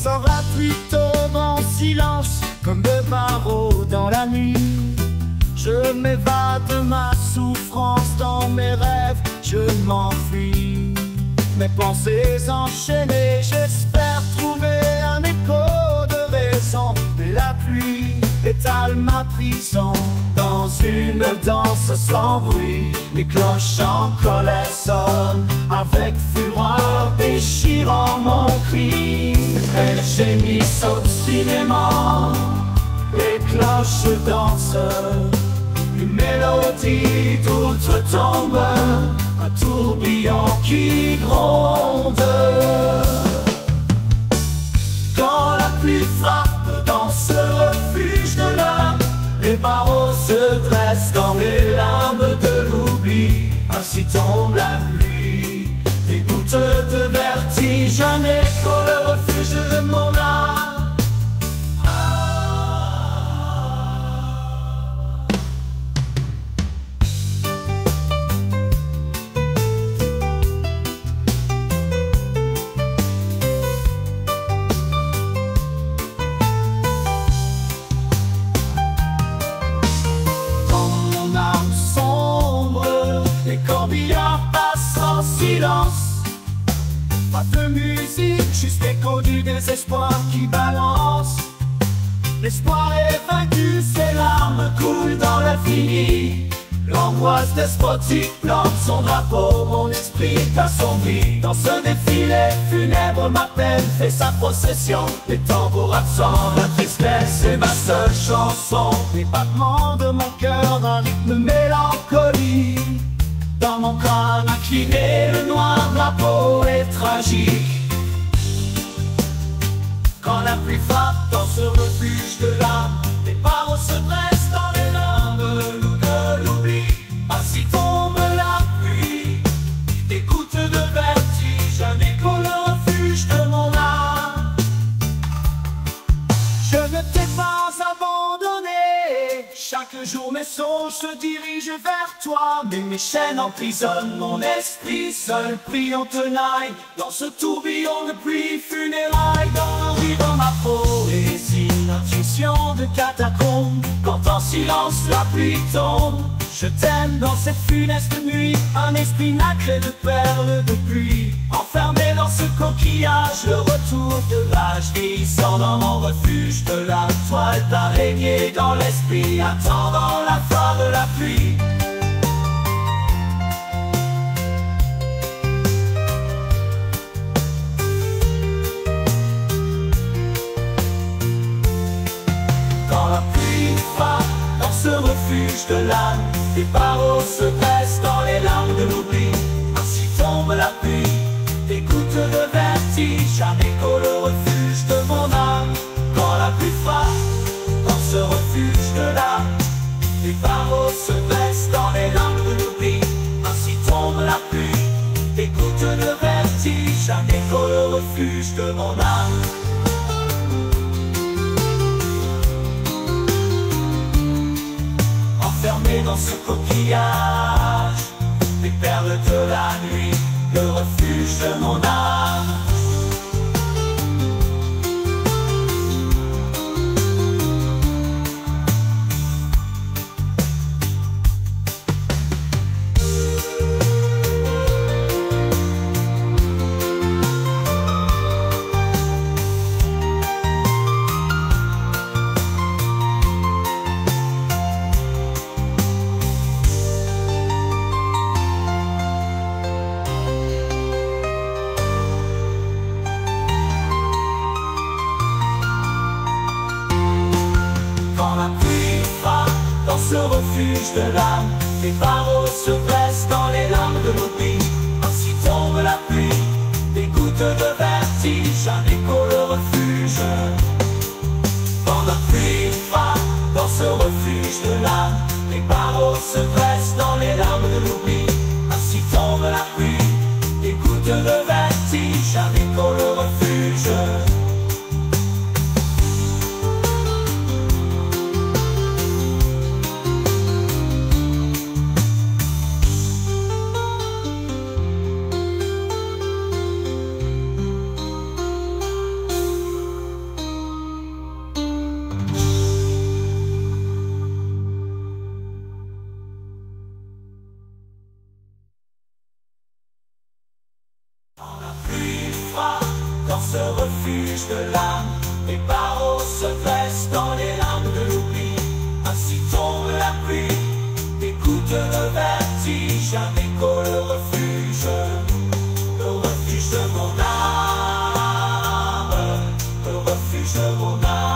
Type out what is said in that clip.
Sans la pluie tombe en silence comme des barreaux dans la nuit. Je m'évade de ma souffrance dans mes rêves, je m'enfuis. Mes pensées enchaînées, j'espère trouver un écho de raison. Mais la pluie étale ma prison dans une danse sans bruit. Les cloches en colère sonnent avec fureur, déchirant mon cri. Elles gémissent obstinément, les cloches dansent. Une mélodie d'outre-tombe, un tourbillon qui gronde. Quand la pluie frappe dans ce refuge de l'âme, les barreaux se dressent dans les larmes de l'oubli. Ainsi tombe la pluie, des gouttes de vertige, un écho, le refuge de mon âme. Pas de musique, juste l'écho du désespoir qui balance. L'espoir est vaincu, ses larmes coulent dans l'infini. L'angoisse despotique plante son drapeau, mon esprit assombri. Dans ce défilé funèbre, ma peine fait sa procession. Les tambours absents, la tristesse est ma seule chanson. Les battements de mon cœur d'un rythme mélancolique. Dans mon crâne incliné, le noir de la peau est tragique. Quand la pluie frappe dans ce refuge de l'âme, les barreaux se dressent dans les larmes de l'oubli. Ainsi tombe la pluie, des gouttes de vertige, un écho, le refuge de mon âme. Je ne t'ai pas abandonné. Chaque jour mes songes se dirigent vers toi, mais mes chaînes emprisonnent mon esprit. Seul prie en tenaille dans ce tourbillon de pluie funérailles. Dans le riz, dans ma poésie, intuition de catacombe. Quand en silence la pluie tombe, je t'aime dans cette funeste nuit. Un esprit nacré de perles de pluie, enfermé dans ce coquillage. Le retour de l'âge glissant dans mon refuge de la toile d'araignée dans l'esprit, attendant la fin de la pluie. Quand la pluie frappe dans ce refuge de l'âme, les barreaux se dressent dans les larmes de l'oubli. Ainsi tombe la pluie, des gouttes de vertige, un écho, le refuge de mon âme. Quand la pluie frappe dans ce refuge de l'âme, les barreaux se dressent dans les larmes de l'oubli. Ainsi tombe la pluie, des gouttes de vertige, un écho, le refuge de mon âme. Enfermé dans ce coquillage, les perles de la nuit, le refuge de mon âme. Ce refuge de l'âme, les barreaux se dressent dans les larmes de l'oubli. Ainsi tombe la pluie, des gouttes de vertige, un écho, le refuge. Quand la pluie frappe dans ce refuge de l'âme, les barreaux se dressent dans les larmes de l'oubli. Ainsi tombe la pluie, des gouttes de vertige, un écho, le refuge. refuge de l'âme. Les barreaux se dressent dans les larmes de l'oubli. Ainsi tombe la pluie, écoute le vertige, un écho le refuge de mon âme, le refuge de mon âme.